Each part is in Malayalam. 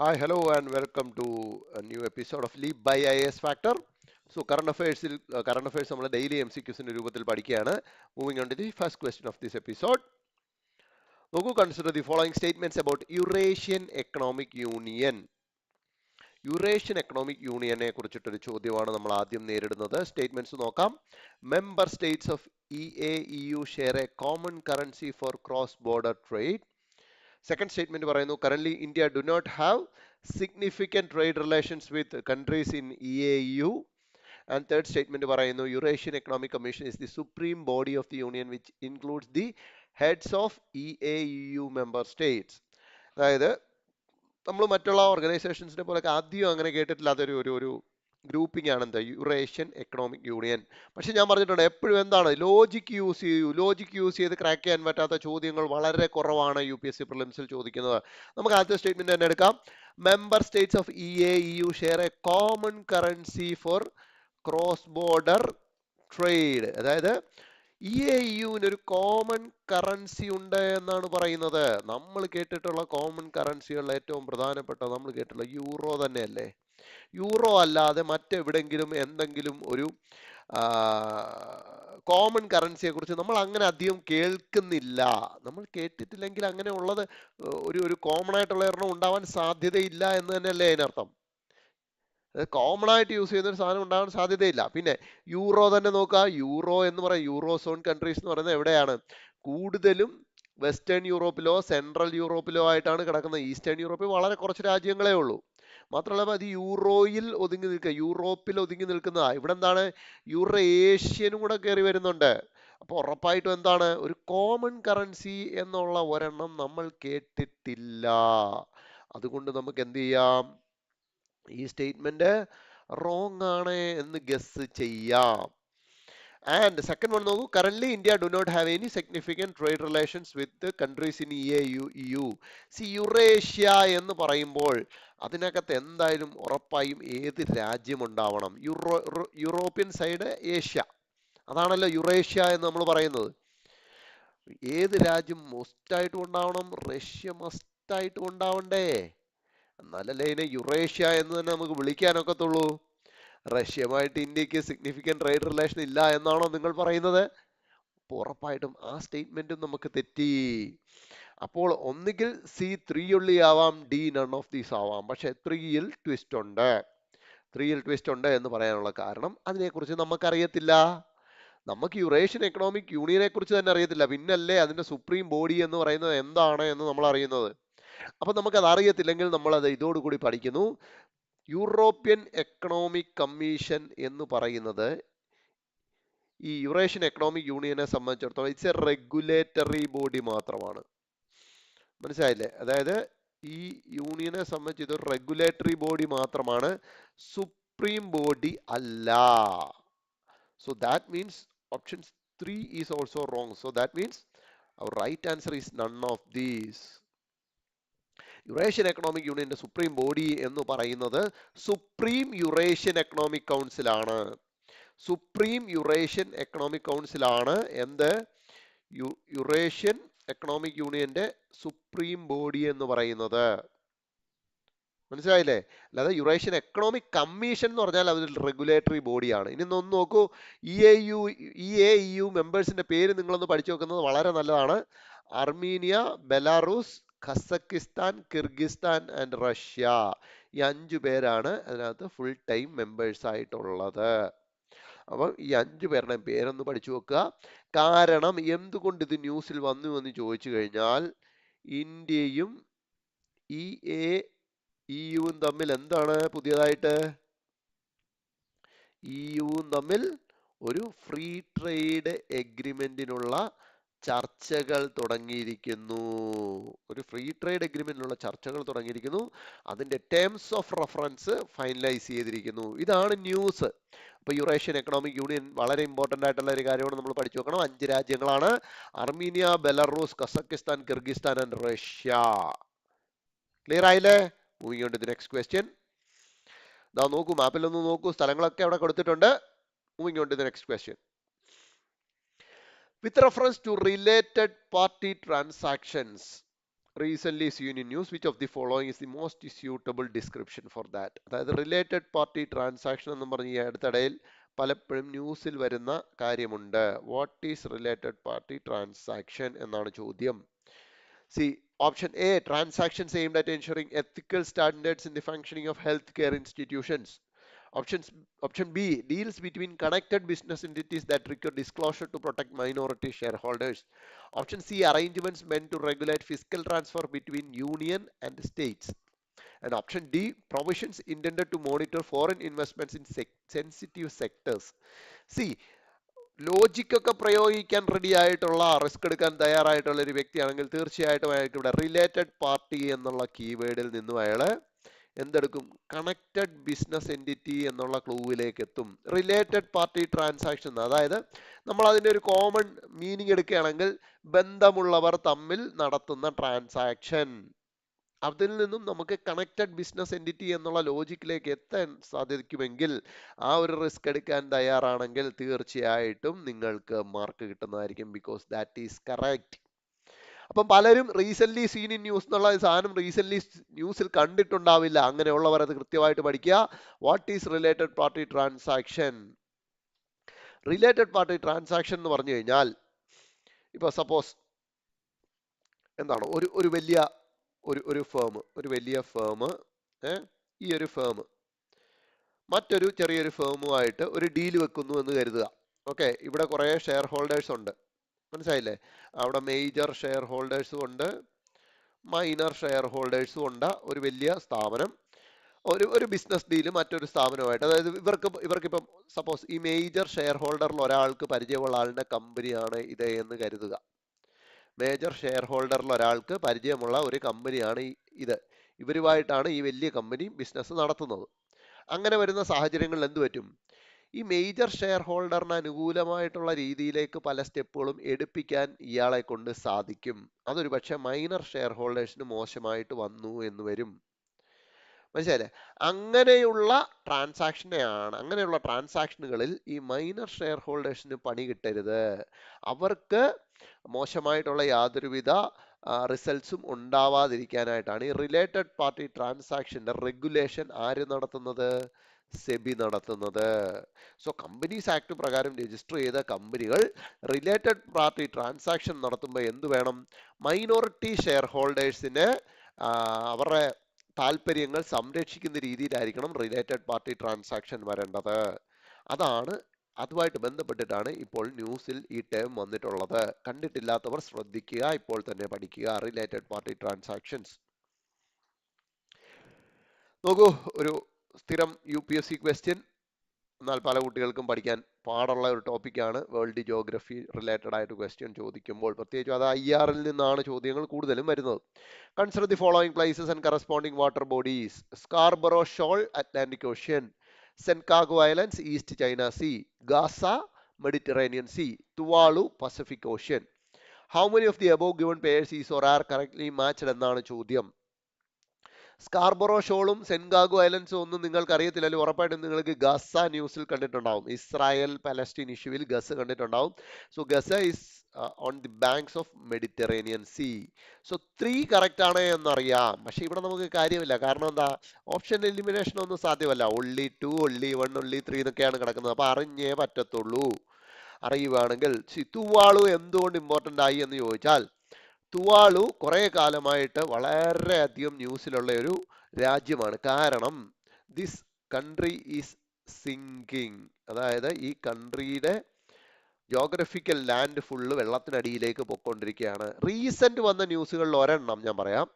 Hi, hello, and welcome to a new episode of Leap by IAS Factor. Current affairs നമ്മൾ ഡെയിലി MCQസിന്റെ രൂപത്തിൽ പഠിക്കുകയാണ്. Moving on to the first question of this episode. നോക്കൂ, consider the following statements about Eurasian Economic Union. Eurasian economic യൂണിയനെ കുറിച്ചിട്ടൊരു ചോദ്യമാണ് നമ്മൾ ആദ്യം നേരിടുന്നത്. സ്റ്റേറ്റ്മെന്റ്സ് നോക്കാം. Member states of EU share a common currency for cross border trade. Second statement പറയുന്നു, currently India do not have significant trade relations with countries in EAU. And third statement പറയുന്നു, Eurasian Economic Commission is the supreme body of the union which includes the heads of EAU member states. അതായത് നമ്മൾ മറ്റുള്ള ഓർഗനൈസേഷൻസിനെ പോലെ ആദ്യം അങ്ങനെ കേട്ടിട്ടില്ലാത്തൊരു ഒരു ഒരു ഗ്രൂപ്പിംഗ് ആണ് എന്താ യുറേഷ്യൻ എക്കണോമിക് യൂണിയൻ. പക്ഷെ ഞാൻ പറഞ്ഞിട്ടുണ്ട് എപ്പോഴും എന്താണ് ലോജിക്ക് യൂസ് ചെയ്യൂ. ലോജിക്ക് യൂസ് ചെയ്ത് ക്രാക്ക് ചെയ്യാൻ പറ്റാത്ത ചോദ്യങ്ങൾ വളരെ കുറവാണ് UPSC പ്രിലിംസിൽ ചോദിക്കുന്നത്. നമുക്ക് ആദ്യത്തെ സ്റ്റേറ്റ്മെന്റ് തന്നെ എടുക്കാം. Member states of EAU share a common currency for cross border trade. അതായത് EAUവിന് ഒരു കോമൺ കറൻസി ഉണ്ട് എന്നാണ് പറയുന്നത്. നമ്മൾ കേട്ടിട്ടുള്ള കോമൺ കറൻസികളിൽ ഏറ്റവും പ്രധാനപ്പെട്ട നമ്മൾ കേട്ടിട്ടുള്ള യൂറോ തന്നെയല്ലേ. യൂറോ അല്ലാതെ മറ്റെവിടെങ്കിലും എന്തെങ്കിലും ഒരു കോമൺ കറൻസിയെ കുറിച്ച് നമ്മൾ അങ്ങനെ അധികം കേൾക്കുന്നില്ല. നമ്മൾ കേട്ടിട്ടില്ലെങ്കിൽ അങ്ങനെ ഉള്ളത് ഒരു കോമൺ ആയിട്ടുള്ള ഒരെണ്ണം ഉണ്ടാവാൻ സാധ്യതയില്ല എന്ന് തന്നെയല്ലേ അതിനർത്ഥം. കോമൺ ആയിട്ട് യൂസ് ചെയ്യുന്ന ഒരു സാധനം ഉണ്ടാകാൻ സാധ്യതയില്ല. പിന്നെ യൂറോ തന്നെ നോക്കുക. യൂറോ എന്ന് പറയുന്നത് യൂറോ സോൺ കൺട്രീസ് എന്ന് പറയുന്നത് എവിടെയാണ്? കൂടുതലും വെസ്റ്റേൺ യൂറോപ്പിലോ സെൻട്രൽ യൂറോപ്പിലോ ആയിട്ടാണ് കിടക്കുന്നത്. ഈസ്റ്റേൺ യൂറോപ്പിൽ വളരെ കുറച്ച് രാജ്യങ്ങളേ ഉള്ളൂ. മാത്രമല്ല അത് യൂറോയിൽ ഒതുങ്ങി നിൽക്കുക, യൂറോപ്പിൽ ഒതുങ്ങി നിൽക്കുന്ന. ഇവിടെ എന്താണ്, യൂറേഷ്യനും കൂടെ കയറി വരുന്നുണ്ട്. അപ്പോൾ ഉറപ്പായിട്ടും എന്താണ്, ഒരു കോമൺ കറൻസി എന്നുള്ള ഒരെണ്ണം നമ്മൾ കേട്ടിട്ടില്ല. അതുകൊണ്ട് നമുക്ക് എന്ത് ചെയ്യാം, ഈ സ്റ്റേറ്റ്മെന്റ് റോങ് ആണ് എന്ന് ഗസ് ചെയ്യാം. And the second one നോക്കൂ, currently India do not have any significant trade relations with the countries in EU. See, Eurasia എന്ന് പറയുമ്പോൾ അതിനകത്ത് എന്തായാലും ഉറപ്പായും ഏത് രാജ്യം ഉണ്ടാവണം? യൂറോപ്യൻ സൈഡ് ഏഷ്യ, അതാണല്ലോ യുറേഷ്യ എന്ന് നമ്മൾ പറയുന്നത്. ഏത് രാജ്യം മസ്റ്റായിട്ടും ഉണ്ടാവണം? റഷ്യ മസ്റ്റായിട്ടും ഉണ്ടാവണ്ടേ? എന്നാലല്ലേ ഇതിനെ യുറേഷ്യ എന്ന് തന്നെ നമുക്ക് വിളിക്കാനൊക്കത്തുള്ളൂ. റഷ്യയുമായിട്ട് ഇന്ത്യക്ക് സിഗ്നിഫിക്കന്റ് ട്രേഡ് റിലേഷൻ ഇല്ല എന്നാണോ നിങ്ങൾ പറയുന്നത്? ഉറപ്പായിട്ടും ആ സ്റ്റേറ്റ്മെന്റും നമുക്ക് തെറ്റി. അപ്പോൾ ഒന്നുകിൽ C3 ഉള്ളി ആവാം, D നൺ ഓഫ് ദീസ് ആവാം. പക്ഷെ 3യിൽ ട്വിസ്റ്റ് ഉണ്ട്. 3യിൽ ട്വിസ്റ്റ് ഉണ്ട് എന്ന് പറയാനുള്ള കാരണം അതിനെക്കുറിച്ച് നമുക്കറിയത്തില്ല. നമുക്ക് യുറേഷ്യൻ എക്കണോമിക് യൂണിയനെ കുറിച്ച് തന്നെ അറിയത്തില്ല, പിന്നല്ലേ അതിന്റെ സുപ്രീം ബോഡി എന്ന് പറയുന്നത് എന്താണ് എന്ന് നമ്മൾ അറിയുന്നത്. അപ്പൊ നമുക്കത് അറിയത്തില്ലെങ്കിൽ നമ്മൾ അത് ഇതോടുകൂടി പഠിക്കുന്നു. യൂറോപ്യൻ എക്കണോമിക് കമ്മീഷൻ എന്ന് പറയുന്നത് ഈ യുറേഷ്യൻ എക്കണോമിക് യൂണിയനെ സംബന്ധിച്ചിടത്തോളം ഇറ്റ്സ് എ റെഗുലേറ്ററി ബോഡി മാത്രമാണ്. മനസ്സിലായില്ലേ? അതായത് ഈ യൂണിയനെ സംബന്ധിച്ച് ഇതൊരു റെഗുലേറ്ററി ബോഡി മാത്രമാണ്, സുപ്രീം ബോഡി അല്ല. So that means option 3 is also wrong. So that means our right answer is none of these. Eurasian economic യൂണിയന്റെ സുപ്രീം ബോഡി എന്ന് പറയുന്നത് സുപ്രീം യുറേഷ്യൻ എക്കണോമിക് കൗൺസിൽ ആണ്. സുപ്രീം യുറേഷ്യൻ എക്കണോമിക് കൗൺസിൽ ആണ് എന്ത്, യുറേഷ്യൻ എക്കണോമിക് യൂണിയന്റെ സുപ്രീം ബോഡി എന്ന് പറയുന്നത്. മനസ്സിലായില്ലേ? അല്ലാതെ യുറേഷ്യൻ എക്കണോമിക് കമ്മീഷൻ എന്ന് പറഞ്ഞാൽ അതൊരു റെഗുലേറ്ററി ബോഡിയാണ്. ഇനി ഒന്ന് നോക്കൂ, EAU മെമ്പേഴ്സിന്റെ പേര് നിങ്ങളൊന്ന് പഠിച്ചു വെക്കുന്നത് വളരെ നല്ലതാണ്. Armenia, Belarus, Kazakhstan, Kyrgyzstan and Russia. ഈ 5 പേരാണ് അതിനകത്ത് ഫുൾ ടൈം മെമ്പേഴ്സ് ആയിട്ടുള്ളത്. അപ്പം ഈ 5 പേരുടെ പേരൊന്ന് പഠിച്ചു വെക്കുക. കാരണം എന്തുകൊണ്ട് ഇത് ന്യൂസിൽ വന്നു എന്ന് ചോദിച്ചു കഴിഞ്ഞാൽ, ഇന്ത്യയും EUവും തമ്മിൽ എന്താണ് പുതിയതായിട്ട്? EUവും തമ്മിൽ ഒരു ഫ്രീ ട്രേഡ് എഗ്രിമെന്റിനുള്ള ചർച്ചകൾ തുടങ്ങിയിരിക്കുന്നു. ഒരു ഫ്രീ ട്രേഡ് എഗ്രിമെന്റിനുള്ള ചർച്ചകൾ തുടങ്ങിയിരിക്കുന്നു. അതിന്റെ ടേംസ് ഓഫ് റെഫറൻസ് ഫൈനലൈസ് ചെയ്തിരിക്കുന്നു. ഇതാണ് ന്യൂസ്. അപ്പൊ യുറേഷ്യൻ എക്കണോമിക് യൂണിയൻ വളരെ ഇമ്പോർട്ടന്റ് ആയിട്ടുള്ള ഒരു കാര്യമാണ്, നമ്മൾ പഠിച്ചു വെക്കണം. 5 രാജ്യങ്ങളാണ്: Armenia, Belarus, Kazakhstan, Kyrgyzstan and Russia. Clear ആയില്ലേ? Moving on to the next question. ദാ നോക്കൂ, മാപ്പിൽ ഒന്ന് നോക്കൂ, സ്ഥലങ്ങളൊക്കെ അവിടെ കൊടുത്തിട്ടുണ്ട്. Moving on to the next question. With reference to related party transactions, recent seen in news, which of the following is the most suitable description for that? അതായത് റിലേറ്റഡ് പാർട്ടി ട്രാൻസാക്ഷൻ എന്ന് പറഞ്ഞ് ഈ അടുത്തിടയിൽ പലപ്പോഴും ന്യൂസിൽ വരുന്ന കാര്യമുണ്ട്. What is related party transaction എന്നാണ് ചോദ്യം. C option A, transactions aimed at ensuring ethical standards in the functioning of healthcare institutions. Options, option B, deals between connected business entities that require disclosure to protect minority shareholders. Option C, arrangements meant to regulate fiscal transfer between union and states. And option D, provisions intended to monitor foreign investments in sensitive sectors. See, logic ഒക്കെ പ്രയോഗിക്കാൻ റെഡി ആയിട്ടുള്ള, റിസ്ക് എടുക്കാൻ തയ്യാറായിട്ടുള്ള ഒരു വ്യക്തിയാണെങ്കിൽ തീർച്ചയായിട്ടും അയാൾക്ക് ഇവിടെ റിലേറ്റഡ് പാർട്ടി എന്നുള്ള കീവേഡിൽ നിന്നും അയാള് എന്തെടുക്കും? കണക്റ്റഡ് ബിസിനസ് എൻറ്റിറ്റി എന്നുള്ള ക്ലൂവിലേക്ക് എത്തും. റിലേറ്റഡ് പാർട്ടി ട്രാൻസാക്ഷൻ, അതായത് നമ്മൾ അതിന്റെ ഒരു കോമൺ മീനിങ് എടുക്കുകയാണെങ്കിൽ ബന്ധമുള്ളവർ തമ്മിൽ നടത്തുന്ന ട്രാൻസാക്ഷൻ. അതിൽ നിന്നും നമുക്ക് കണക്റ്റഡ് ബിസിനസ് എൻറ്റിറ്റി എന്നുള്ള ലോജിക്കിലേക്ക് എത്താൻ സാധിക്കുമെങ്കിൽ, ആ ഒരു റിസ്ക് എടുക്കാൻ തയ്യാറാണെങ്കിൽ തീർച്ചയായിട്ടും നിങ്ങൾക്ക് മാർക്ക് കിട്ടുന്നതായിരിക്കും. Because that is correct. അപ്പം പലരും റീസെന്റ് സീൻ ഇൻ ന്യൂസ് എന്നുള്ള സാധനം റീസെന്റ് ന്യൂസിൽ കണ്ടിട്ടുണ്ടാവില്ല. അങ്ങനെയുള്ളവർ അത് കൃത്യമായിട്ട് പഠിക്കുക. What is related party transaction? Related party transaction എന്ന് പറഞ്ഞു കഴിഞ്ഞാൽ, ഇപ്പൊ സപ്പോസ് എന്താണ്, ഒരു വലിയ വലിയ ഫേം, ഈ ഒരു ഫേം മറ്റൊരു ചെറിയൊരു ഫേമുമായിട്ട് ഒരു ഡീൽ വെക്കുന്നു എന്ന് കരുതുക. ഓക്കെ, ഇവിടെ കുറെ ഷെയർ ഹോൾഡേഴ്സ് ഉണ്ട്, മനസ്സിലായില്ലേ? അവിടെ മേജർ ഷെയർ ഹോൾഡേഴ്സും ഉണ്ട്, മൈനർ ഷെയർ ഹോൾഡേഴ്സും ഉണ്ട്. ഒരു വലിയ സ്ഥാപനം ഒരു ബിസിനസ് ഡീല് മറ്റൊരു സ്ഥാപനമായിട്ട്, അതായത് ഇവർക്കിപ്പം സപ്പോസ് ഈ മേജർ ഷെയർ ഹോൾഡറിൽ ഒരാൾക്ക് പരിചയമുള്ള ആളുടെ കമ്പനിയാണ് ഇത് എന്ന് കരുതുക. മേജർ ഷെയർ ഹോൾഡറിൽ ഒരാൾക്ക് പരിചയമുള്ള ഒരു കമ്പനിയാണ് ഇത്. ഇവരുമായിട്ടാണ് ഈ വലിയ കമ്പനി ബിസിനസ് നടത്തുന്നത്. അങ്ങനെ വരുന്ന സാഹചര്യങ്ങളിൽ എന്ത് പറ്റും? ഈ മേജർ ഷെയർ ഹോൾഡറിന് അനുകൂലമായിട്ടുള്ള രീതിയിലേക്ക് പല സ്റ്റെപ്പുകളും എടുപ്പിക്കാൻ ഇയാളെ കൊണ്ട് സാധിക്കും. അതൊരു പക്ഷെ മൈനർ ഷെയർ ഹോൾഡേഴ്സിന് മോശമായിട്ട് വന്നു എന്ന് വരും. മനസ്സിലായില്ലേ? അങ്ങനെയുള്ള ട്രാൻസാക്ഷനുകളിൽ ഈ മൈനർ ഷെയർ ഹോൾഡേഴ്സിന് പണി കിട്ടരുത്. അവർക്ക് മോശമായിട്ടുള്ള യാതൊരുവിധ റിസൾട്ട്സും ഉണ്ടാവാതിരിക്കാനായിട്ടാണ് ഈ റിലേറ്റഡ് പാർട്ടി ട്രാൻസാക്ഷന്റെ റെഗുലേഷൻ ആര് നടത്തുന്നത്? സെബി നടത്തുന്നത്. സോ കമ്പനീസ് ആക്ട് പ്രകാരം രജിസ്റ്റർ ചെയ്ത കമ്പനികൾ റിലേറ്റഡ് പാർട്ടി ട്രാൻസാക്ഷൻ നടത്തുമ്പോൾ എന്ത് വേണം? മൈനോറിറ്റി ഷെയർ ഹോൾഡേഴ്സിന് അവരുടെ താല്പര്യങ്ങൾ സംരക്ഷിക്കുന്ന രീതിയിലായിരിക്കണം റിലേറ്റഡ് പാർട്ടി ട്രാൻസാക്ഷൻ വരേണ്ടത്. അതുമായിട്ട് ബന്ധപ്പെട്ടിട്ടാണ് ഇപ്പോൾ ന്യൂസിൽ ഈ ടേം വന്നിട്ടുള്ളത്. കണ്ടിട്ടില്ലാത്തവർ ശ്രദ്ധിക്കുക, ഇപ്പോൾ തന്നെ പഠിക്കുക. റിലേറ്റഡ് പാർട്ടി ട്രാൻസാക്ഷൻസ് നോക്കൂ, ഒരു സ്ഥിരം UPSC ക്വസ്റ്റ്യൻ, എന്നാൽ പല കുട്ടികൾക്കും പഠിക്കാൻ പാടുള്ള ഒരു ടോപ്പിക്കാണ്. വേൾഡ് ജിയോഗ്രഫി റിലേറ്റഡ് ആയിട്ട് ക്വസ്റ്റ്യൻ ചോദിക്കുമ്പോൾ പ്രത്യേകിച്ചും അത് IR-ൽ നിന്നാണ് ചോദ്യങ്ങൾ കൂടുതലും വരുന്നത്. Consider the following places and corresponding water bodies. Scarborough Shoal, Atlantic Ocean. Senkaku Islands, East China Sea. Gaza, Mediterranean Sea. Tuvalu, Pacific Ocean. How many of the above given pairs is or are correctly matched എന്നാണ് ചോദ്യം. സ്കാർബറോ ഷോളും സെൻകാഗു ഐലൻഡ്സും ഒന്നും നിങ്ങൾക്ക് അറിയത്തില്ല, ഉറപ്പായിട്ടും നിങ്ങൾക്ക് ഗസ ന്യൂസിൽ കണ്ടിട്ടുണ്ടാവും. ഇസ്രായേൽ പലസ്തീൻ ഇഷ്യൂവിൽ ഗസ കണ്ടിട്ടുണ്ടാവും. So Gaza is on the banks of Mediterranean see. So 3 correct ആണ് എന്നറിയാം. പക്ഷെ ഇവിടെ നമുക്ക് കാര്യമില്ല. കാരണം എന്താ? ഓപ്ഷൻ എലിമിനേഷൻ ഒന്നും സാധ്യമല്ല. only 2, only 1, only 3 എന്നൊക്കെയാണ് കിടക്കുന്നത്. അപ്പൊ അറിഞ്ഞേ പറ്റത്തുള്ളൂ. അറിയുവാണെങ്കിൽ തുവാളു എന്തുകൊണ്ട് ഇമ്പോർട്ടന്റ് ആയി എന്ന് ചോദിച്ചാൽ, തുവാലു കുറെ കാലമായിട്ട് വളരെയധികം ന്യൂസിലുള്ള ഒരു രാജ്യമാണ്. കാരണം ദിസ് കൺട്രി ഈസ് സിങ്കിങ്, അതായത് ഈ കൺട്രിയുടെ ജോഗ്രഫിക്കൽ ലാൻഡ് ഫുള്ള് വെള്ളത്തിനടിയിലേക്ക് പൊയ്ക്കൊണ്ടിരിക്കുകയാണ്. റീസെന്റ് വന്ന ന്യൂസുകളിൽ ഒരെണ്ണം ഞാൻ പറയാം.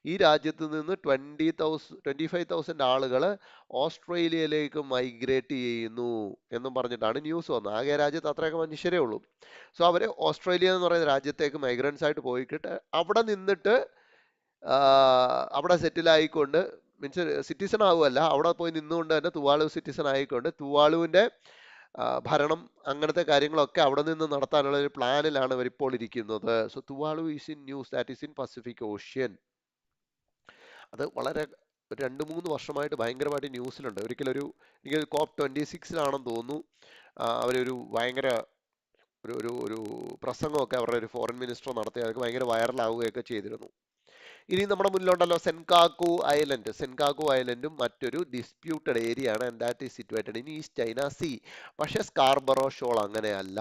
ഈ രാജ്യത്ത് നിന്ന് 25,000 ആളുകൾ ഓസ്ട്രേലിയയിലേക്ക് മൈഗ്രേറ്റ് ചെയ്യുന്നു എന്നും പറഞ്ഞിട്ടാണ് ന്യൂസ് വന്നത്. ആകെ രാജ്യത്ത് അത്രയൊക്കെ മനുഷ്യരേ ഉള്ളൂ. സോ അവര് ഓസ്ട്രേലിയ എന്ന് പറയുന്ന രാജ്യത്തേക്ക് മൈഗ്രൻസ് ആയിട്ട് പോയിട്ട് അവിടെ നിന്നിട്ട് അവിടെ സെറ്റിൽ ആയിക്കൊണ്ട്, മീൻസ് സിറ്റിസൺ ആവുമല്ല, അവിടെ പോയി നിന്നുകൊണ്ട് തന്നെ തുവാലു സിറ്റിസൺ ആയിക്കൊണ്ട് തുവാലുവിന്റെ ഭരണം അങ്ങനത്തെ കാര്യങ്ങളൊക്കെ അവിടെ നിന്ന് നടത്താനുള്ള ഒരു പ്ലാനിലാണ് ഇവരിപ്പോൾ ഇരിക്കുന്നത്. So തുവാലു is in news, that is in Pacific ocean. അത് വളരെ 2-3 വർഷമായിട്ട് ഭയങ്കരമായിട്ട് ന്യൂസിലുണ്ട്. ഒരിക്കലൊരു എനിക്ക് COP26-ലാണെന്ന് തോന്നുന്നു, അവരൊരു ഭയങ്കര ഒരു പ്രസംഗമൊക്കെ അവരുടെ ഒരു ഫോറിൻ മിനിസ്റ്റർ നടത്തി, അതൊക്കെ ഭയങ്കര വൈറലാവുകയൊക്കെ ചെയ്തിരുന്നു. ഇനി നമ്മുടെ മുന്നിലുണ്ടല്ലോ സെൻകാക്കു ഐലൻഡും മറ്റൊരു ഡിസ്പ്യൂട്ടഡ് ഏരിയ ആണ്, and that is situated in East China Sea. പക്ഷെ സ്കാർബറോ ഷോൾ അങ്ങനെയല്ല.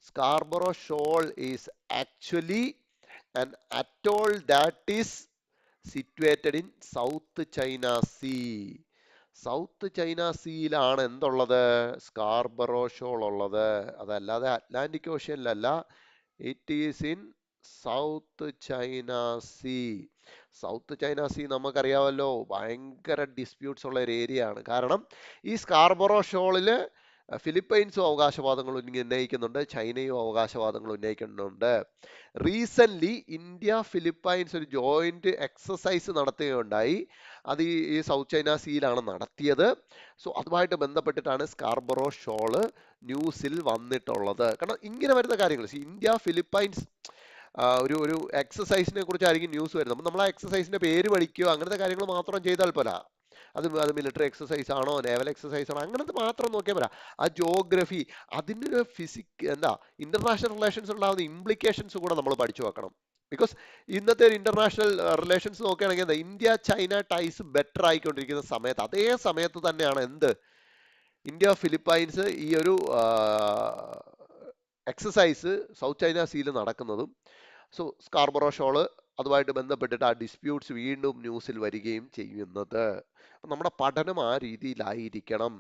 Scarborough Shoal is actually an atoll that is situated in South China Sea. South China സീയിലാണ് എന്തുള്ളത്? സ്കാർബറോ ഷോൾ ഉള്ളത്. അതല്ലാതെ അറ്റ്ലാന്റിക് ഓഷ്യനിലല്ല. It is in South China Sea. South China Sea നമുക്കറിയാമല്ലോ, ഭയങ്കര ഡിസ്പ്യൂട്ട്സ് ഉള്ള ഒരു ഏരിയ ആണ്. കാരണം ഈ സ്കാർബറോ ഷോളില് ഫിലിപ്പൈൻസും അവകാശവാദങ്ങൾ ഉന്നയിക്കുന്നുണ്ട്, ചൈനയും അവകാശവാദങ്ങൾ ഉന്നയിക്കുന്നുണ്ട്. റീസെന്റ് ഇന്ത്യ ഫിലിപ്പൈൻസ് ഒരു ജോയിന്റ് എക്സസൈസ് നടത്തുകയുണ്ടായി. അത് ഈ സൗത്ത് ചൈന സീയിലാണ് നടത്തിയത്. സോ അതുമായിട്ട് ബന്ധപ്പെട്ടിട്ടാണ് സ്കാർബറോ ഷോള് ന്യൂസിൽ വന്നിട്ടുള്ളത്. കാരണം ഇങ്ങനെ വരുന്ന കാര്യങ്ങൾ, ഇന്ത്യ ഫിലിപ്പൈൻസ് ഒരു എക്സസൈസിനെ കുറിച്ചായിരിക്കും ന്യൂസ് വരുന്നത്. അപ്പം നമ്മൾ ആ എക്സസൈസിന്റെ പേര് പഠിക്കുകയോ അങ്ങനത്തെ കാര്യങ്ങൾ മാത്രം ചെയ്താൽ പോരാ. അത് മിലിറ്ററി എക്സസൈസ് ആണോ, നേവൽ എക്സസൈസ് ആണോ, അങ്ങനത്തെ മാത്രം നോക്കിയാൽ പോരാ. ആ ജോഗ്രഫി, അതിൻ്റെ ഒരു ഇന്റർനാഷണൽ റിലേഷൻസ് ഉണ്ടാകുന്ന ഇംപ്ലിക്കേഷൻസ് കൂടെ നമ്മൾ പഠിച്ചു വെക്കണം. ബിക്കോസ് ഇന്നത്തെ ഒരു ഇന്റർനാഷണൽ റിലേഷൻസ് നോക്കുകയാണെങ്കിൽ ഇന്ത്യ ചൈന ടൈസ് ബെറ്റർ ആയിക്കൊണ്ടിരിക്കുന്ന സമയത്ത്, അതേ സമയത്ത് തന്നെയാണ് ഇന്ത്യ ഫിലിപ്പൈൻസ് ഈ ഒരു എക്സസൈസ് സൗത്ത് ചൈന സീയിൽ നടക്കുന്നതും. സോ സ്കാർബറോ ഷോള് അതുമായിട്ട് ബന്ധപ്പെട്ടിട്ട് ആ ഡിസ്പ്യൂട്ട്സ് വീണ്ടും ന്യൂസിൽ വരികയും ചെയ്യുന്നത്. നമ്മുടെ പഠനം ആ രീതിയിലായിരിക്കണം.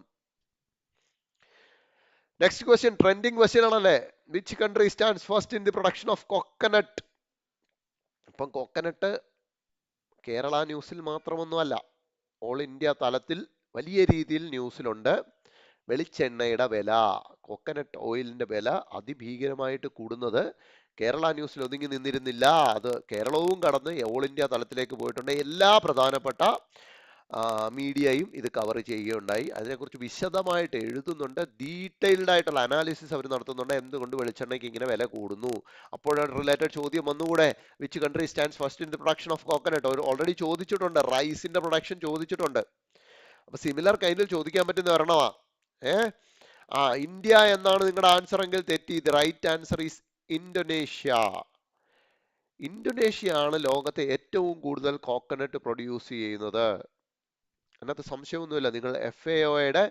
നെക്സ്റ്റ് ക്വസ്റ്റ്യൻ, ട്രെൻഡിങ് ക്വസ്റ്റ്യൻ ആണല്ലേ. Which country stands first in the production of coconut? അപ്പം കോക്കനട്ട് കേരള ന്യൂസിൽ മാത്രമൊന്നുമല്ല, ഓൾ ഇന്ത്യ തലത്തിൽ വലിയ രീതിയിൽ ന്യൂസിലുണ്ട്. വെളിച്ചെണ്ണയുടെ വില, കോക്കനട്ട് ഓയിലിന്റെ വില അതിഭീകരമായിട്ട് കൂടുന്നത് കേരള ന്യൂസിൽ ഒതുങ്ങി നിന്നിരുന്നില്ല. അത് കേരളവും കടന്ന് ഓൾ ഇന്ത്യ തലത്തിലേക്ക് പോയിട്ടുണ്ട്. എല്ലാ പ്രധാനപ്പെട്ട മീഡിയയും ഇത് കവർ ചെയ്യുകയുണ്ടായി. അതിനെക്കുറിച്ച് വിശദമായിട്ട് എഴുതുന്നുണ്ട്, ഡീറ്റെയിൽഡ് ആയിട്ടുള്ള അനാലിസിസ് അവർ നടത്തുന്നുണ്ട്, എന്തുകൊണ്ട് വെളിച്ചെണ്ണയ്ക്ക് ഇങ്ങനെ വില കൂടുന്നു. അപ്പോഴാണ് റിലേറ്റഡ് ചോദ്യം വന്നുകൂടെ, which country stands first in the production of coconut? Already ചോദിച്ചിട്ടുണ്ട്, റൈസിന്റെ പ്രൊഡക്ഷൻ ചോദിച്ചിട്ടുണ്ട്. അപ്പൊ സിമിലർ കൈൻഡിൽ ചോദിക്കാൻ പറ്റുന്ന ഒരെണ്ണമാ. ഇന്ത്യ എന്നാണ് നിങ്ങളുടെ ആൻസർ എങ്കിൽ തെറ്റി. The right answer is Indonesia. Indonesia ആണ് ലോകത്തെ ഏറ്റവും കൂടുതൽ കോക്കനട്ട് പ്രൊഡ്യൂസ് ചെയ്യുന്നത്. അതിനകത്ത് സംശയമൊന്നുമില്ല. നിങ്ങൾ FAOയുടെ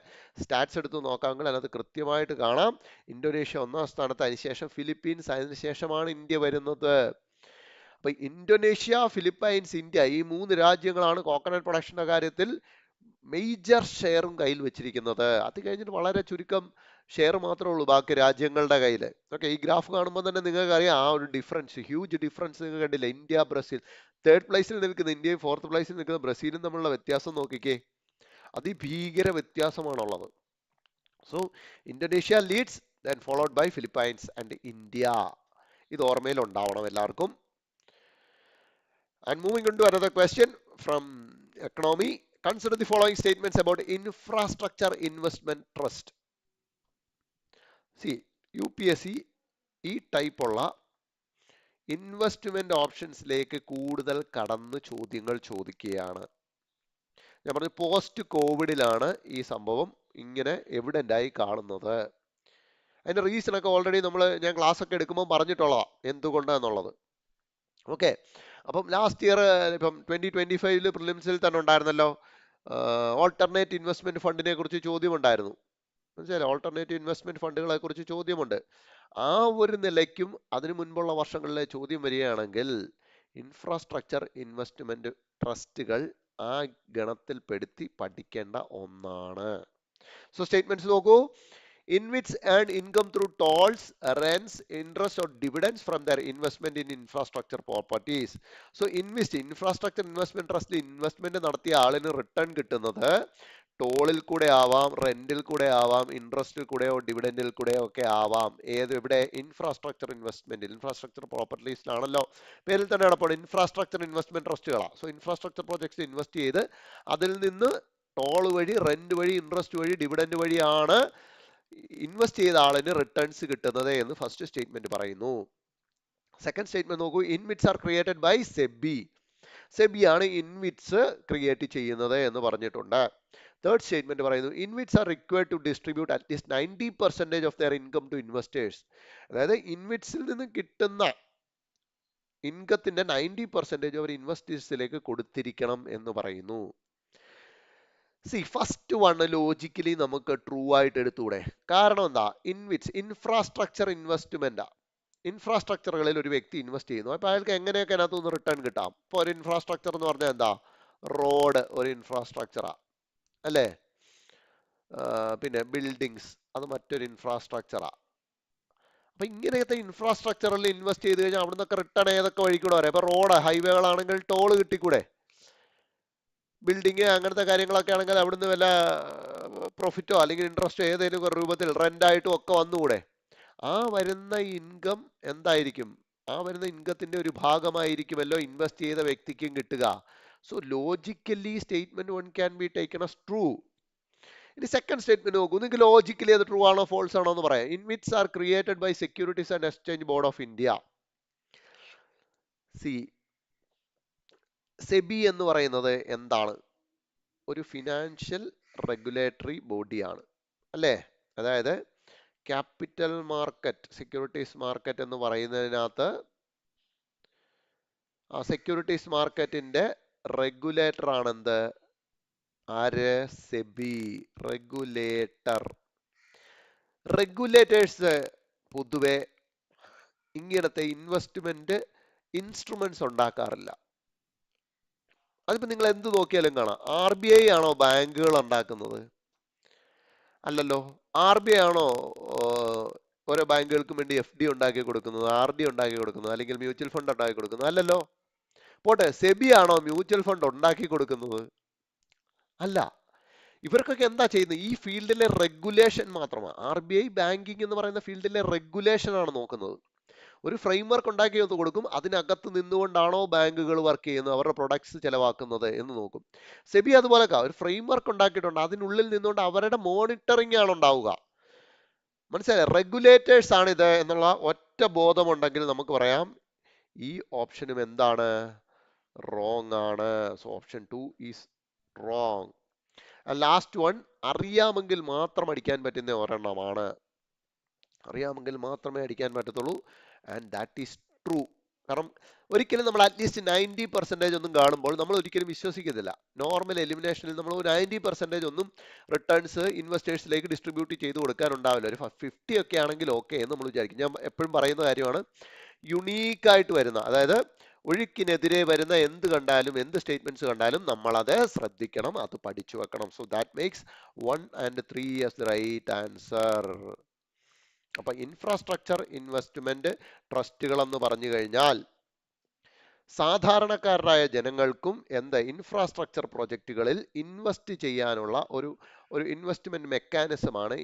സ്റ്റാറ്റ്സ് എടുത്ത് നോക്കാമെങ്കിൽ അതിനകത്ത് കൃത്യമായിട്ട് കാണാം. ഇന്തോനേഷ്യ ഒന്നാം സ്ഥാനത്ത്, അതിനുശേഷം ഫിലിപ്പീൻസ്, അതിനുശേഷമാണ് ഇന്ത്യ വരുന്നത്. അപ്പൊ ഇന്തോനേഷ്യ, ഫിലിപ്പൈൻസ്, ഇന്ത്യ, ഈ 3 രാജ്യങ്ങളാണ് കോക്കനട്ട് പ്രൊഡക്ഷന്റെ കാര്യത്തിൽ മേജർ ഷെയറും കയ്യിൽ വെച്ചിരിക്കുന്നത്. അത് കഴിഞ്ഞിട്ട് വളരെ ചുരുക്കം ഷെയർ മാത്രമേ ഉള്ളൂ ബാക്കി രാജ്യങ്ങളുടെ കയ്യിൽ. ഓക്കെ, ഈ ഗ്രാഫ് കാണുമ്പോൾ തന്നെ നിങ്ങൾക്ക് അറിയാം ആ ഒരു ഡിഫറൻസ്, ഹ്യൂജ് ഡിഫറൻസ് നിങ്ങൾ കണ്ടില്ല. ഇന്ത്യ, ബ്രസീൽ 3rd പ്ലേസിൽ നിൽക്കുന്ന ഇന്ത്യയും 4th പ്ലേസിൽ നിൽക്കുന്ന ബ്രസീലും തമ്മിലുള്ള വ്യത്യാസം നോക്കിക്കേ, അതിഭീകര വ്യത്യാസമാണുള്ളത്. So Indonesia leads, then followed by Philippines and India. ഇത് ഓർമ്മയിൽ ഉണ്ടാവണം എല്ലാവർക്കും. And moving on to another question from economy. Consider the following statements about infrastructure investment trust. See, UPSC ഈ ടൈപ്പുള്ള ഇൻവെസ്റ്റ്മെന്റ് ഓപ്ഷൻസിലേക്ക് കൂടുതൽ കടന്ന് ചോദ്യങ്ങൾ ചോദിക്കുകയാണ്. ഞാൻ പറഞ്ഞു, പോസ്റ്റ് കോവിഡിലാണ് ഈ സംഭവം ഇങ്ങനെ എവിഡന്റ് ആയി കാണുന്നത്. അതിന്റെ റീസൺ ഒക്കെ ഓൾറെഡി ഞാൻ ക്ലാസ് ഒക്കെ എടുക്കുമ്പോൾ പറഞ്ഞിട്ടുള്ളതാണ് എന്തുകൊണ്ടാന്നുള്ളത്. ഓക്കെ, അപ്പം ലാസ്റ്റ് ഇയർ ഇപ്പം 2025 പ്രിലിംസിൽ തന്നെ ഉണ്ടായിരുന്നല്ലോ, ഓൾട്ടർനേറ്റ് ഇൻവെസ്റ്റ്മെന്റ് ഫണ്ടിനെ കുറിച്ച് ചോദ്യമുണ്ടായിരുന്നു. മനസ്സിലായി, ഓൾട്ടർനേറ്റീവ് ഇൻവെസ്റ്റ്മെന്റ് ഫണ്ടുകളെ കുറിച്ച് ചോദ്യമുണ്ട്. ആ ഒരു നിലയ്ക്കും അതിനു മുൻപുള്ള വർഷങ്ങളിലെ ചോദ്യം വരികയാണെങ്കിൽ ഇൻഫ്രാസ്ട്രക്ചർ ഇൻവെസ്റ്റ്മെന്റ് ട്രസ്റ്റുകൾ ആ ഗണത്തിൽപ്പെടുത്തി പഠിക്കേണ്ട ഒന്നാണ്. സോ സ്റ്റേറ്റ്മെന്റ്സ് നോക്കൂ. InvITs earn income through tolls, rents, interest or dividends from their investment in infrastructure properties. So infrastructure investment trust investment നടത്തിയ ആളിന് റിട്ടേൺ കിട്ടുന്നത് ടോളിൽ കൂടെ ആവാം, റെന്റിൽ കൂടെ ആവാം, ഇൻട്രസ്റ്റിൽ കൂടെയോ ഡിവിഡൻഡിൽ കൂടെയോ ഒക്കെ ആവാം. ഇവിടെ ഇൻഫ്രാസ്ട്രക്ചർ ഇൻവെസ്റ്റ്മെന്റ്, ഇൻഫ്രാസ്ട്രക്ചർ പ്രോപ്പർട്ടീസിലാണല്ലോ പേരിൽ തന്നെ കിടപ്പോൾ ഇൻഫ്രാസ്ട്രക്ചർ ഇൻവെസ്റ്റ്മെന്റ് ട്രസ്റ്റുകളാണ്. സോ ഇൻഫ്രാസ്ട്രക്ചർ പ്രോജക്ട്സ് ഇൻവെസ്റ്റ് ചെയ്ത് അതിൽ നിന്ന് ടോൾ വഴി, റെന്റ് വഴി, ഇൻട്രസ്റ്റ് വഴി, ഡിവിഡൻഡ് വഴിയാണ് ഇൻവെസ്റ്റ് ചെയ്ത ആളിന് റിട്ടേൺസ് കിട്ടുന്നത് എന്ന് ഫസ്റ്റ് സ്റ്റേറ്റ്മെന്റ് പറയുന്നു. സെക്കൻഡ് സ്റ്റേറ്റ്മെന്റ് നോക്കൂ. InvITs are created by SEBI. സെബിയാണ് ഇൻവിറ്റ്സ് ക്രിയേറ്റ് ചെയ്യുന്നത് എന്ന് പറഞ്ഞിട്ടുണ്ട്. തേർഡ് സ്റ്റേറ്റ്മെന്റ് പറയുന്നു, InvITs are required to distribute at least 90% of their income to investors. അതായത് ഇൻവിറ്റ്സിൽ നിന്ന് കിട്ടുന്ന ഇൻകത്തിന്റെ 90% അവർ ഇൻവെസ്റ്റേഴ്സിലേക്ക് കൊടുത്തിരിക്കണം എന്ന് പറയുന്നു. സി ഫസ്റ്റ് വൺ ലോജിക്കലി നമുക്ക് ട്രൂ ആയിട്ട് എടുത്തൂടെ? കാരണം എന്താ? ഇൻഫ്രാസ്ട്രക്ചർ ഇൻവെസ്റ്റ്മെന്റ്, ഇൻഫ്രാസ്ട്രക്ചറുകളിൽ ഒരു വ്യക്തി ഇൻവെസ്റ്റ് ചെയ്യുന്നു. അപ്പൊ അയാൾക്ക് എങ്ങനെയൊക്കെ അതിനകത്തുനിന്ന് റിട്ടേൺ കിട്ടാം? ഇപ്പൊ ഒരു ഇൻഫ്രാസ്ട്രക്ചർ എന്ന് പറഞ്ഞാൽ എന്താ? റോഡ് ഒരു ഇൻഫ്രാസ്ട്രക്ചറാ അല്ലേ? പിന്നെ ബിൽഡിങ്സ് അത് മറ്റൊരു ഇൻഫ്രാസ്ട്രക്ചറാ. അപ്പൊ ഇങ്ങനത്തെ ഇൻഫ്രാസ്ട്രക്ചറിൽ ഇൻവെസ്റ്റ് ചെയ്ത് കഴിഞ്ഞാൽ അവിടെ നിന്നൊക്കെ റിട്ടേൺ ഏതൊക്കെ വഴിക്കൂടെ വരാം? ഇപ്പൊ റോഡ് ഹൈവേകളാണെങ്കിൽ ടോള് കിട്ടിക്കൂടെ? ബിൽഡിങ് അങ്ങനത്തെ കാര്യങ്ങളൊക്കെ ആണെങ്കിൽ അവിടുന്ന് വല്ല പ്രോഫിറ്റോ അല്ലെങ്കിൽ ഇൻട്രസ്റ്റോ ഏതെങ്കിലും ഒരു രൂപത്തിൽ റെന്റ് ഒക്കെ വന്നുകൂടെ? ആ വരുന്ന ഇൻകം എന്തായിരിക്കും? ആ വരുന്ന ഇൻകത്തിന്റെ ഒരു ഭാഗമായിരിക്കുമല്ലോ ഇൻവെസ്റ്റ് ചെയ്ത വ്യക്തിക്കും കിട്ടുക. So logically statement one can be taken as true. ഇനി സെക്കൻഡ് സ്റ്റേറ്റ്മെന്റ് നോക്കൂ. നിങ്ങൾക്ക് ലോജിക്കലി അത് ട്രൂ ആണോ ഫോൾസ് ആണോ എന്ന് പറയാം. InvITs are created by Securities and Exchange Board of India. സി സെബി എന്ന് പറയുന്നത് എന്താണ്? ഒരു ഫിനാൻഷ്യൽ റെഗുലേറ്ററി ബോഡിയാണ് അല്ലേ? അതായത് ക്യാപിറ്റൽ മാർക്കറ്റ്, സെക്യൂരിറ്റീസ് മാർക്കറ്റ് എന്ന് പറയുന്നതിനകത്ത് ആ സെക്യൂരിറ്റീസ് മാർക്കറ്റിന്റെ റെഗുലേറ്റർ ആണെന്ത്? ആര്? സെബി. റെഗുലേറ്റർ. റെഗുലേറ്റേഴ്സ് പൊതുവെ ഇങ്ങനത്തെ ഇൻവെസ്റ്റ്മെന്റ് ഇൻസ്ട്രുമെന്റ്സ് ഉണ്ടാക്കാറില്ല. അതിപ്പോ നിങ്ങൾ എന്ത് നോക്കിയാലും കാണാം. RBI ആണോ ബാങ്കുകൾ ഉണ്ടാക്കുന്നത്? അല്ലല്ലോ. RBI ആണോ ഓരോ ബാങ്കുകൾക്കും വേണ്ടി FD ഉണ്ടാക്കി കൊടുക്കുന്നത്, RD ഉണ്ടാക്കി കൊടുക്കുന്നത്, അല്ലെങ്കിൽ മ്യൂച്വൽ ഫണ്ട് ഉണ്ടാക്കി കൊടുക്കുന്നത്? അല്ലല്ലോ. പോട്ടെ, സെബി ആണോ മ്യൂച്വൽ ഫണ്ട് ഉണ്ടാക്കി കൊടുക്കുന്നത്? അല്ല. ഇവർക്കൊക്കെ എന്താ ചെയ്യുന്നത്? ഈ ഫീൽഡിലെ റെഗുലേഷൻ മാത്രമാണ്. RBI ബാങ്കിങ് എന്ന് പറയുന്ന ഫീൽഡിലെ റെഗുലേഷൻ ആണ് നോക്കുന്നത്. ഒരു ഫ്രെയിംവർക്ക് ഉണ്ടാക്കി കൊടുക്കും. അതിനകത്ത് നിന്നുകൊണ്ടാണോ ബാങ്കുകൾ വർക്ക് ചെയ്യുന്നത്, അവരുടെ പ്രൊഡക്ട്സ് ചെലവാക്കുന്നത് എന്ന് നോക്കും. സെബി അതുപോലെ ഒരു ഫ്രെയിംവർക്ക് ഉണ്ടാക്കിയിട്ടുണ്ട്. അതിനുള്ളിൽ നിന്നുകൊണ്ട് അവരുടെ മോണിറ്ററിംഗ് ആണ് ഉണ്ടാവുക. മനസ്സിലായി? റെഗുലേറ്റേഴ്സ് ആണ് ഇത് എന്നുള്ള ഒറ്റ ബോധമുണ്ടെങ്കിൽ നമുക്ക് പറയാം ഈ ഓപ്ഷനും എന്താണ്? റോങ് ആണ്. So option 2 is wrong. Last one അറിയാമെങ്കിൽ മാത്രം അടിക്കാൻ പറ്റുന്ന ഒരെണ്ണമാണ്. അറിയാമെങ്കിൽ മാത്രമേ അടിക്കാൻ പറ്റത്തുള്ളൂ. And that is true. കാരണം ഒരിക്കലും നമ്മൾ അറ്റ്ലീസ്റ്റ് 90% ഒന്നും കാണുമ്പോൾ നമ്മൾ ഒരിക്കലും വിശ്വസിക്കത്തില്ല. നോർമൽ എലിമിനേഷനിൽ നമ്മൾ 90% ഒന്നും റിട്ടേൺസ് ഇൻവെസ്റ്റേഴ്സിലേക്ക് ഡിസ്ട്രിബ്യൂട്ട് ചെയ്ത് കൊടുക്കാനുണ്ടാവില്ല. ഒരു 50 ഒക്കെ ആണെങ്കിൽ ഓക്കെ എന്ന് നമ്മൾ വിചാരിക്കും. ഞാൻ എപ്പോഴും പറയുന്ന കാര്യമാണ്, യുണീക്കായിട്ട് വരുന്ന, അതായത് ഒഴുക്കിനെതിരെ വരുന്ന എന്ത് കണ്ടാലും, എന്ത് സ്റ്റേറ്റ്മെന്റ്സ് കണ്ടാലും നമ്മളത് ശ്രദ്ധിക്കണം, അത് പഠിച്ചു വെക്കണം. So that makes 1 and 3 as the right answer. അപ്പൊ ഇൻഫ്രാസ്ട്രക്ചർ ഇൻവെസ്റ്റ്മെന്റ് ട്രസ്റ്റുകൾ എന്ന് പറഞ്ഞു കഴിഞ്ഞാൽ സാധാരണക്കാരായ ജനങ്ങൾക്കും ഇൻഫ്രാസ്ട്രക്ചർ പ്രൊജക്റ്റുകളിൽ ഇൻവെസ്റ്റ് ചെയ്യാനുള്ള ഒരു ഇൻവെസ്റ്റ്മെന്റ് മെക്കാനിസമാണ്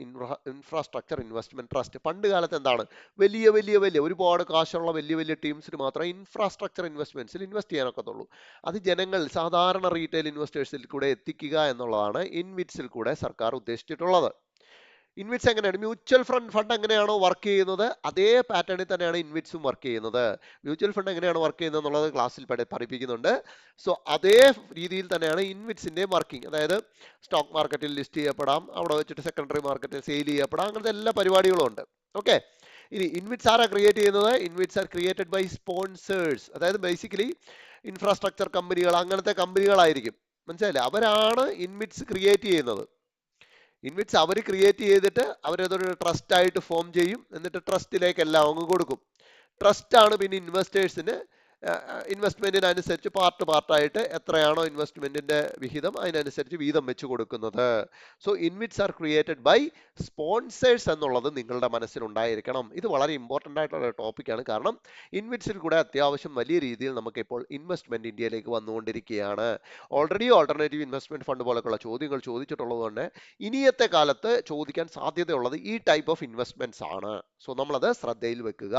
ഇൻഫ്രാസ്ട്രക്ചർ ഇൻവെസ്റ്റ്മെന്റ് ട്രസ്റ്റ്. പണ്ട് കാലത്ത് എന്താണ്? വലിയ ഒരുപാട് കാശുള്ള വലിയ ടീംസിന് മാത്രമേ ഇൻഫ്രാസ്ട്രക്ചർ ഇൻവെസ്റ്റ്മെന്റ്സിൽ ഇൻവെസ്റ്റ് ചെയ്യാനൊക്കത്തുള്ളൂ. അത് ജനങ്ങൾ, സാധാരണ റീറ്റെയിൽ ഇൻവെസ്റ്റേഴ്സിൽ കൂടെ എത്തിക്കുക എന്നുള്ളതാണ് ഇൻവിറ്റ്സിൽ കൂടെ സർക്കാർ ഉദ്ദേശിച്ചിട്ടുള്ളത്. ഇൻവിറ്റ്സ് എങ്ങനെയാണ്? മ്യൂച്വൽ ഫണ്ട് എങ്ങനെയാണോ വർക്ക് ചെയ്യുന്നത് അതേ പാറ്റേണിൽ തന്നെയാണ് ഇൻവിറ്റ്സും വർക്ക് ചെയ്യുന്നത്. മ്യൂച്വൽ ഫണ്ട് എങ്ങനെയാണ് വർക്ക് ചെയ്യുന്നത് എന്നുള്ളത് ക്ലാസ്സിൽ പഠിപ്പിക്കുന്നുണ്ട്. സോ അതേ രീതിയിൽ തന്നെയാണ് ഇൻവിറ്റ്സിന്റെ വർക്കിംഗ്. അതായത് സ്റ്റോക്ക് മാർക്കറ്റിൽ ലിസ്റ്റ് ചെയ്യപ്പെടാം, അവിടെ വെച്ചിട്ട് സെക്കൻഡറി മാർക്കറ്റിൽ സെയിൽ ചെയ്യപ്പെടാം, അങ്ങനത്തെ എല്ലാ പരിപാടികളും ഉണ്ട്. ഓക്കെ. ഇനി ഇൻവിറ്റ്സ് ആരാ ക്രിയേറ്റ് ചെയ്യുന്നത്? InvITs are created by sponsors. അതായത് ബേസിക്കലി ഇൻഫ്രാസ്ട്രക്ചർ കമ്പനികൾ, അങ്ങനത്തെ കമ്പനികളായിരിക്കും. മനസ്സിലായില്ലേ? അവരാണ് ഇൻവിറ്റ്സ് ക്രിയേറ്റ് ചെയ്യുന്നത്. ഇൻവിറ്റ്സ് അവർ ക്രിയേറ്റ് ചെയ്തിട്ട് അവരതൊരു ട്രസ്റ്റ് ആയിട്ട് ഫോം ചെയ്യും. എന്നിട്ട് ട്രസ്റ്റിലേക്ക് എല്ലാം അങ്ങ് കൊടുക്കും. ട്രസ്റ്റ് ആണ് പിന്നെ ഇൻവെസ്റ്റേഴ്സിന് ഇൻവെസ്റ്റ്മെന്റിനനുസരിച്ച് പാർട്ടായിട്ട് എത്രയാണോ ഇൻവെസ്റ്റ്മെന്റിന്റെ വിഹിതം അതിനനുസരിച്ച് വീതം വെച്ച് കൊടുക്കുന്നത്. So InvITs are created by sponsors എന്നുള്ളത് നിങ്ങളുടെ മനസ്സിലുണ്ടായിരിക്കണം. ഇത് വളരെ ഇമ്പോർട്ടൻ്റ് ആയിട്ടുള്ള ടോപ്പിക്കാണ്. കാരണം ഇൻവിറ്റ്സിൽ കൂടെ അത്യാവശ്യം വലിയ രീതിയിൽ നമുക്കിപ്പോൾ ഇൻവെസ്റ്റ്മെന്റ് ഇന്ത്യയിലേക്ക് വന്നുകൊണ്ടിരിക്കുകയാണ്. ഓൾറെഡി ഓൾട്ടർനേറ്റീവ് ഇൻവെസ്റ്റ്മെന്റ് ഫണ്ട് പോലെയുള്ള ചോദ്യങ്ങൾ ചോദിച്ചിട്ടുള്ളത് കൊണ്ട് ഇനിയത്തെ കാലത്ത് ചോദിക്കാൻ സാധ്യതയുള്ളത് ഈ ടൈപ്പ് ഓഫ് ഇൻവെസ്റ്റ്മെന്റ്സ് ആണ്. സോ നമ്മളത് ശ്രദ്ധയിൽ വെക്കുക.